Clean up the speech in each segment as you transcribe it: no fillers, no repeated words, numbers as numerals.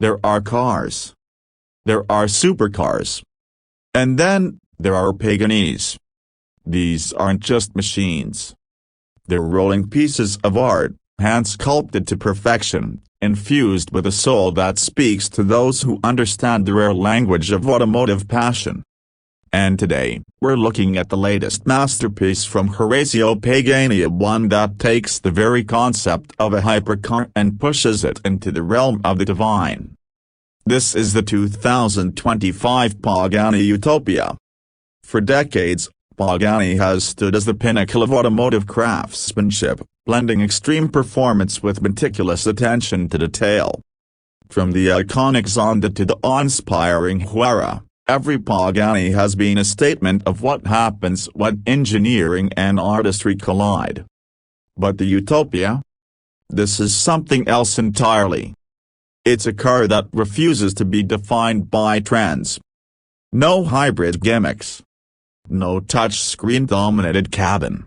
There are cars. There are supercars. And then, there are Paganis. These aren't just machines. They're rolling pieces of art, hand-sculpted to perfection, infused with a soul that speaks to those who understand the rare language of automotive passion. And today, we're looking at the latest masterpiece from Horacio Pagani, one that takes the very concept of a hypercar and pushes it into the realm of the divine. This is the 2025 Pagani Utopia. For decades, Pagani has stood as the pinnacle of automotive craftsmanship, blending extreme performance with meticulous attention to detail. From the iconic Zonda to the awe-inspiring Huayra, every Pagani has been a statement of what happens when engineering and artistry collide. But the Utopia? This is something else entirely. It's a car that refuses to be defined by trends. No hybrid gimmicks. No touchscreen-dominated cabin.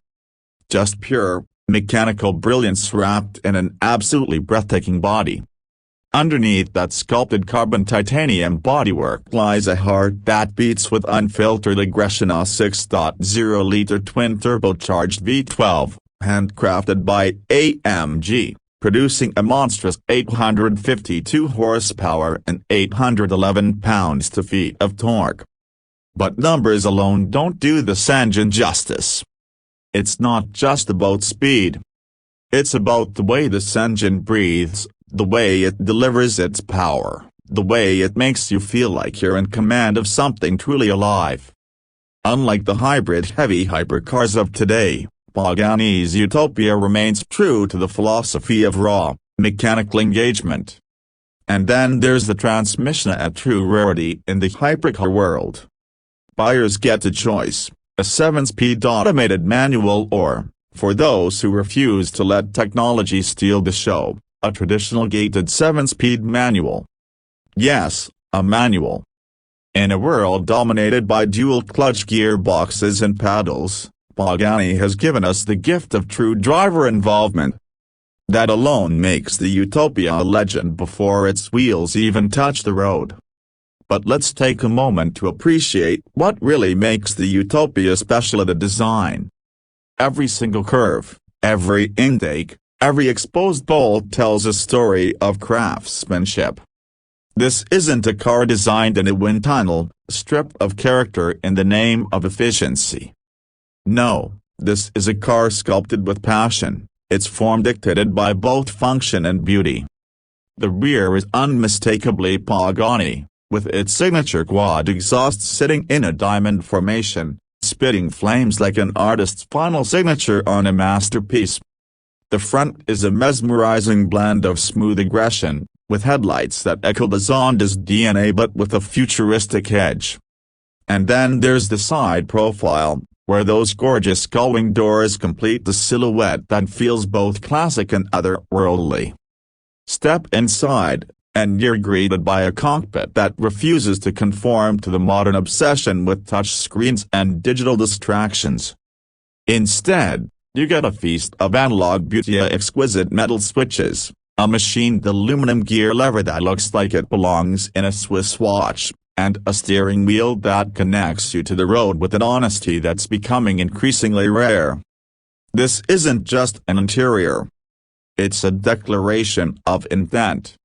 Just pure, mechanical brilliance wrapped in an absolutely breathtaking body. Underneath that sculpted carbon-titanium bodywork lies a heart that beats with unfiltered aggression, a 6.0-liter twin-turbocharged V12, handcrafted by AMG, producing a monstrous 852 horsepower and 811 pounds-feet of torque. But numbers alone don't do this engine justice. It's not just about speed. It's about the way this engine breathes, the way it delivers its power, the way it makes you feel like you're in command of something truly alive. Unlike the hybrid-heavy hypercars of today, Pagani's Utopia remains true to the philosophy of raw, mechanical engagement. And then there's the transmission, a true rarity in the hypercar world. Buyers get a choice, a 7-speed automated manual or, for those who refuse to let technology steal the show, a traditional gated 7-speed manual. Yes, a manual. In a world dominated by dual-clutch gearboxes and paddles, Pagani has given us the gift of true driver involvement. That alone makes the Utopia a legend before its wheels even touch the road. But let's take a moment to appreciate what really makes the Utopia special: the design. Every single curve, every intake, every exposed bolt tells a story of craftsmanship. This isn't a car designed in a wind tunnel, stripped of character in the name of efficiency. No, this is a car sculpted with passion, its form dictated by both function and beauty. The rear is unmistakably Pagani, with its signature quad exhaust sitting in a diamond formation, spitting flames like an artist's final signature on a masterpiece. The front is a mesmerizing blend of smooth aggression, with headlights that echo the Zonda's DNA but with a futuristic edge. And then there's the side profile, where those gorgeous gullwing doors complete the silhouette that feels both classic and otherworldly. Step inside, and you're greeted by a cockpit that refuses to conform to the modern obsession with touchscreens and digital distractions. Instead, you get a feast of analog beauty: exquisite metal switches, a machined aluminum gear lever that looks like it belongs in a Swiss watch, and a steering wheel that connects you to the road with an honesty that's becoming increasingly rare. This isn't just an interior. It's a declaration of intent.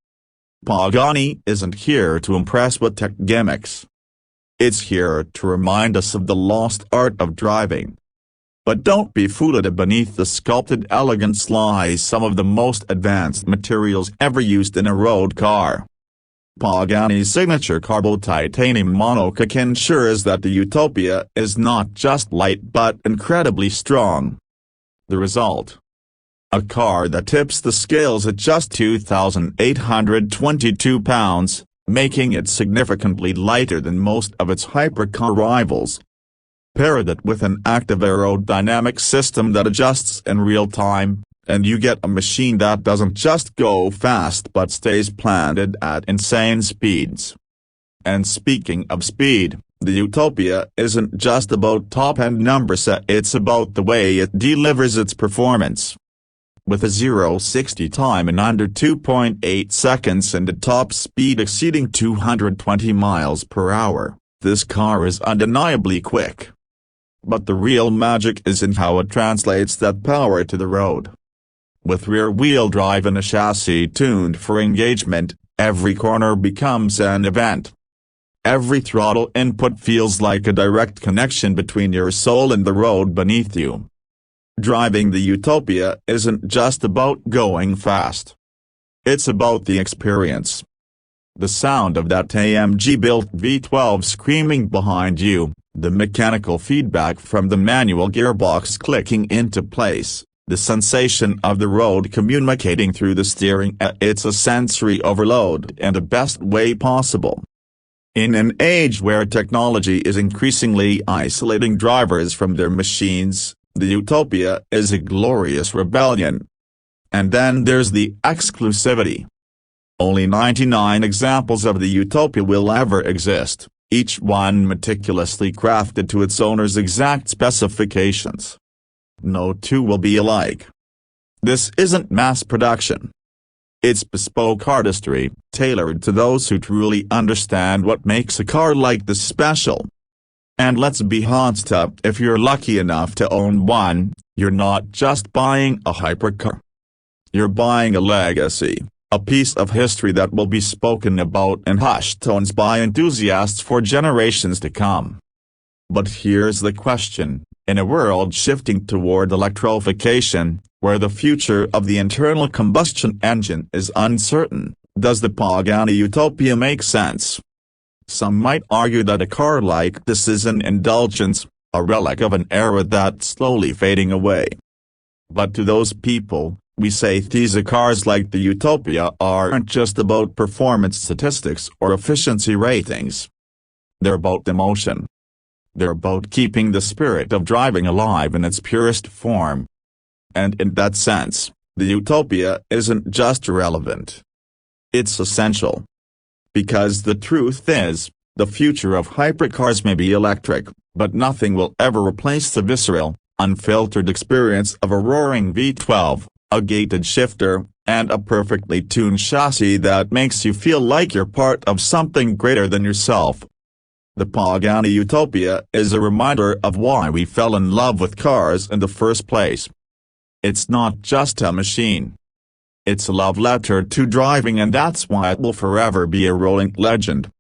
Pagani isn't here to impress with tech gimmicks. It's here to remind us of the lost art of driving. But don't be fooled, beneath the sculpted elegance lies some of the most advanced materials ever used in a road car. Pagani's signature Carbo-Titanium monocoque ensures that the Utopia is not just light but incredibly strong. The result? A car that tips the scales at just 2,822 pounds, making it significantly lighter than most of its hypercar rivals. Pair that with an active aerodynamic system that adjusts in real time, and you get a machine that doesn't just go fast but stays planted at insane speeds. And speaking of speed, the Utopia isn't just about top-end numbers, it's about the way it delivers its performance. With a 0-60 time in under 2.8 seconds and a top speed exceeding 220 miles per hour, this car is undeniably quick. But the real magic is in how it translates that power to the road. With rear-wheel drive and a chassis tuned for engagement, every corner becomes an event. Every throttle input feels like a direct connection between your soul and the road beneath you. Driving the Utopia isn't just about going fast. It's about the experience. The sound of that AMG-built V12 screaming behind you, the mechanical feedback from the manual gearbox clicking into place, the sensation of the road communicating through the steering. It's a sensory overload in the best way possible. In an age where technology is increasingly isolating drivers from their machines, the Utopia is a glorious rebellion. And then there's the exclusivity. Only 99 examples of the Utopia will ever exist, each one meticulously crafted to its owner's exact specifications. No two will be alike. This isn't mass production. It's bespoke artistry, tailored to those who truly understand what makes a car like this special. And let's be honest, if you're lucky enough to own one, you're not just buying a hypercar. You're buying a legacy, a piece of history that will be spoken about in hushed tones by enthusiasts for generations to come. But here's the question, in a world shifting toward electrification, where the future of the internal combustion engine is uncertain, does the Pagani Utopia make sense? Some might argue that a car like this is an indulgence, a relic of an era that's slowly fading away. But to those people, we say these cars like the Utopia aren't just about performance statistics or efficiency ratings. They're about emotion. They're about keeping the spirit of driving alive in its purest form. And in that sense, the Utopia isn't just irrelevant. It's essential. Because the truth is, the future of hypercars may be electric, but nothing will ever replace the visceral, unfiltered experience of a roaring V12, a gated shifter, and a perfectly tuned chassis that makes you feel like you're part of something greater than yourself. The Pagani Utopia is a reminder of why we fell in love with cars in the first place. It's not just a machine. It's a love letter to driving, and that's why it will forever be a rolling legend.